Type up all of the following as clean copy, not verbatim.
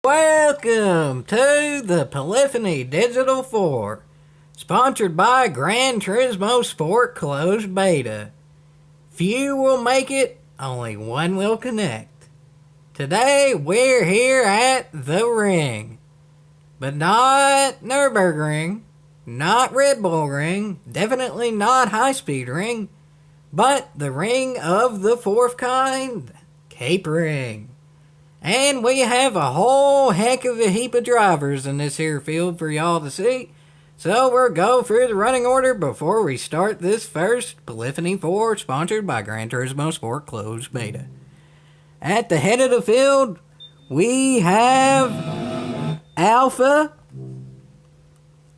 Welcome to the Polyphony Digital 4, sponsored by Gran Turismo Sport Closed Beta. Few will make it, only one will connect. Today we're here at the ring, but not Nürburgring, not Red Bull Ring, definitely not High Speed Ring, but the ring of the fourth kind, Cape Ring. And we have a whole heck of a heap of drivers in this here field for y'all to see. So we'll go through the running order before we start this first Polyphony 4 sponsored by Gran Turismo Sport Closed Beta. At the head of the field, we have Alpha,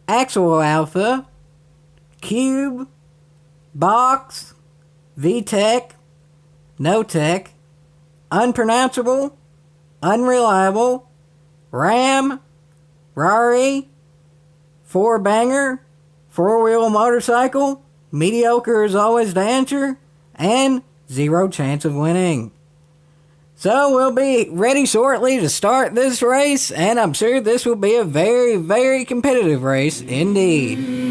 Axel Alpha, Cube, Box, VTech, No Tech, Unpronounceable, Unreliable, Ram, Rari, Four Banger, Four Wheel Motorcycle, Mediocre is always the answer, and Zero Chance of Winning. So we'll be ready shortly to start this race, and I'm sure this will be a very, very competitive race indeed.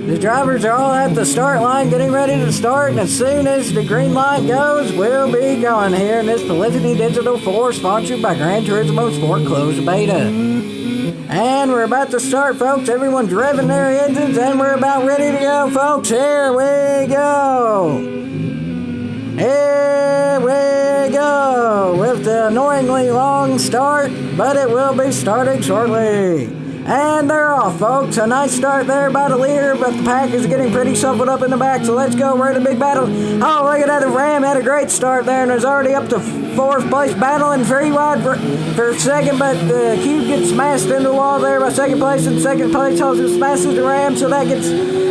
The drivers are all at the start line getting ready to start, and as soon as the green light goes, we'll be going here in this Polyphony Digital 4 sponsored by Gran Turismo Sport Closed Beta. And we're about to start, folks. Everyone's revving their engines, and we're about ready to go, folks. Here we go. Here we go. With the annoyingly long start, but it will be starting shortly. And they're off, folks. A nice start there by the leader, but the pack is getting pretty shuffled up in the back, so let's go. We're in a big battle. Oh, look at that. The Ram had a great start there, and is already up to fourth place, battling very wide for second, but the Cube gets smashed into the wall there by second place, and second place also smashes the Ram, so that gets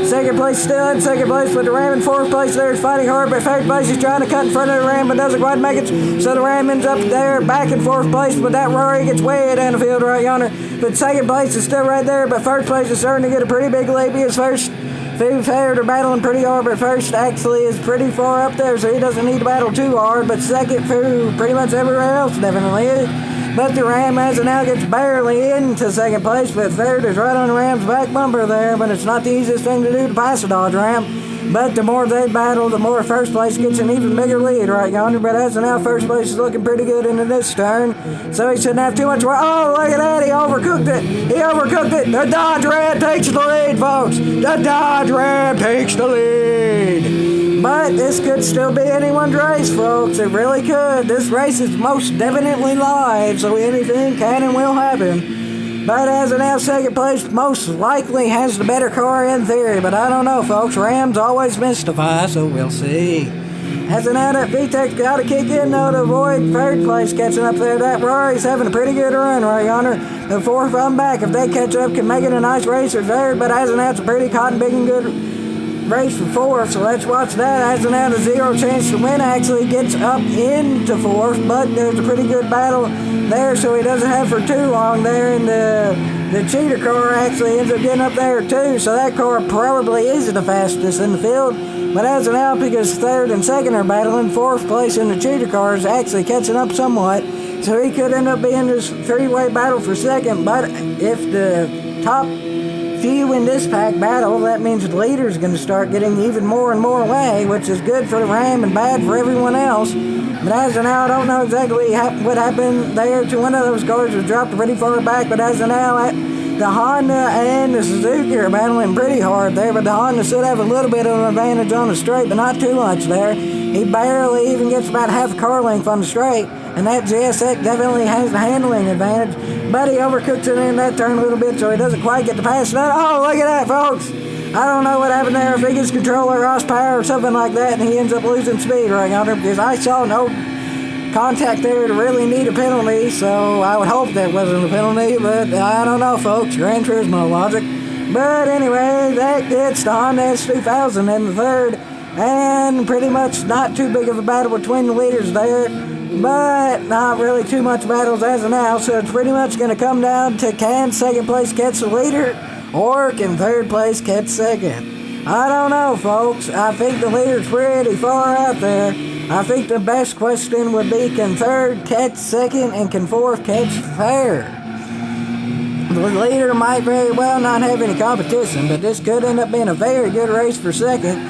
second place still in second place, but the Ram in fourth place there is fighting hard, but third place is trying to cut in front of the Ram, but doesn't quite make it, so the Ram ends up there back in fourth place, but that Rory gets way down the field right yonder, but second place is still right there, but first place is starting to get a pretty big lead. His first Foo Fair, they're battling pretty hard, but first actually is pretty far up there, so he doesn't need to battle too hard, but second Foo pretty much everywhere else definitely is. But the Ram as of now gets barely into second place, but third is right on the Ram's back bumper there, but it's not the easiest thing to do to pass a Dodge Ram. But the more they battle, the more first place gets an even bigger lead right yonder. But as of now, first place is looking pretty good into this turn. So he shouldn't have too much work. Oh, look at that. He overcooked it. He overcooked it. The Dodge Ram takes the lead, folks. The Dodge Ram takes the lead. But this could still be anyone's race, folks. It really could. This race is most definitely live, so anything can and will happen. But as of now, second place most likely has the better car in theory, but I don't know, folks. Rams always mystify, so we'll see. As of now, that VTEC's got to kick in, though, to avoid third place catching up there. That Rory's having a pretty good run right yonder. The fourth from back, if they catch up, can make it a nice race or third, but as of now, it's a pretty cotton, big and good race for fourth, so let's watch that. As of now, the Zero Chance to Win actually gets up into fourth, but there's a pretty good battle there, so he doesn't have for too long there, and the cheater car actually ends up getting up there too, so that car probably is the fastest in the field. But as of now, because third and second are battling, fourth place in the cheater car is actually catching up somewhat, so he could end up being this three-way battle for second. But if the top few in this pack battle, that means the leader is going to start getting even more and more away, which is good for the Ram and bad for everyone else. But as of now, I don't know exactly what happened there to one of those cars. Was dropped pretty far back, but as of now, the Honda and the Suzuki are battling pretty hard there, but the Honda should have a little bit of an advantage on the straight, but not too much there. He barely even gets about half a car length on the straight, and that GSX definitely has the handling advantage, but he overcooks it in that turn a little bit, so he doesn't quite get to pass that. Oh, look at that, folks! I don't know what happened there, if he gets controller horsepower or something like that, and he ends up losing speed right yonder, because I saw no contact there to really need a penalty, so I would hope that wasn't a penalty, but I don't know, folks. Gran Turismo logic. But anyway, that gets the Honda S2000 in the third, and pretty much not too big of a battle between the leaders there, but not really too much battles as of now, so it's pretty much going to come down to can second place catch the leader, or can third place catch second. I don't know, folks. I think the leader's pretty far out there. I think the best question would be, can third catch second and can fourth catch third? The leader might very well not have any competition, but this could end up being a very good race for second.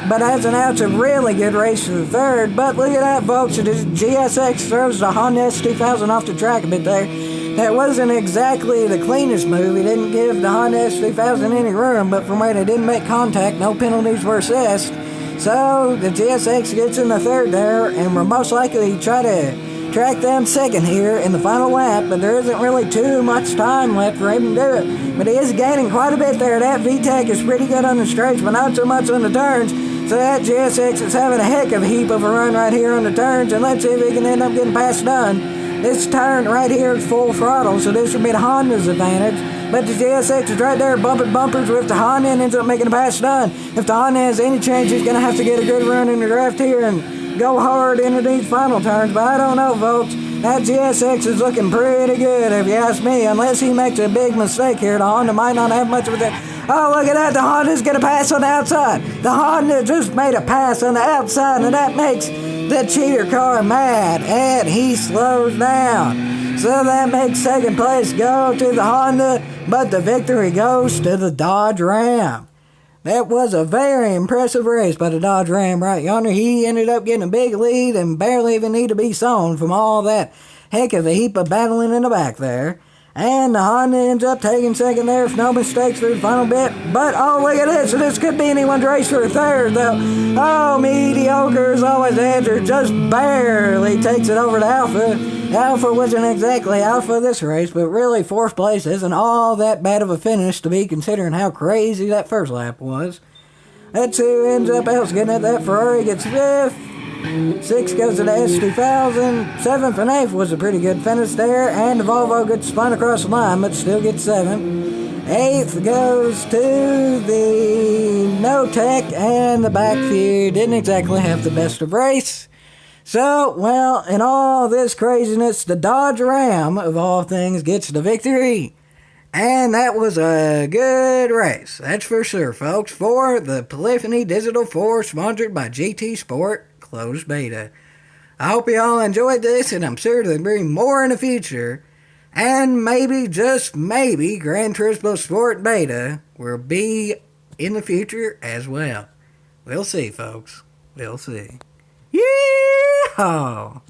But as an out, it's a really good race for the third. But look at that, folks. GSX throws the Honda S2000 off the track a bit there. That wasn't exactly the cleanest move. He didn't give the Honda S2000 any room, but from where they didn't make contact, no penalties were assessed. So the GSX gets in the third there, and we'll most likely try to track down second here in the final lap, but there isn't really too much time left for him to do it. But he is gaining quite a bit there. That VTEC is pretty good on the straights, but not so much on the turns. So that GSX is having a heck of a heap of a run right here on the turns, and let's see if he can end up getting past done. This turn right here is full throttle, so this would be the Honda's advantage. But the GSX is right there bumping bumpers with the Honda and ends up making a pass done. If the Honda has any chance, he's going to have to get a good run in the draft here and go hard into these final turns. But I don't know, folks. That GSX is looking pretty good, if you ask me. Unless he makes a big mistake here, the Honda might not have much of a... Oh, look at that. The Honda's going to pass on the outside. The Honda just made a pass on the outside, and that makes the cheater car mad, and he slows down. So that makes second place go to the Honda, but the victory goes to the Dodge Ram. That was a very impressive race by the Dodge Ram right yonder. He ended up getting a big lead and barely even need to be sown from all that heck of a heap of battling in the back there. And the Honda ends up taking second there if no mistakes through the final bit. But, oh, look at this. So this could be anyone's race for a third, though. Oh, mediocre as always. Andrew just barely takes it over to Alpha. Alpha wasn't exactly Alpha this race, but really fourth place isn't all that bad of a finish to be considering how crazy that first lap was. That's who ends up else getting it. That Ferrari gets fifth. 6 goes to the S2000. 7th and 8th was a pretty good finish there. And the Volvo gets spun across the line, but still gets 7th. 8th goes to the No-Tech, and the back few didn't exactly have the best of race. So, well, in all this craziness, the Dodge Ram, of all things, gets the victory. And that was a good race, that's for sure, folks, for the Polyphony Digital 4 sponsored by GT Sport Closed Beta. I hope you all enjoyed this, and I'm sure there'll be more in the future. And maybe, just maybe, Gran Turismo Sport Beta will be in the future as well. We'll see, folks. We'll see. Yeehaw!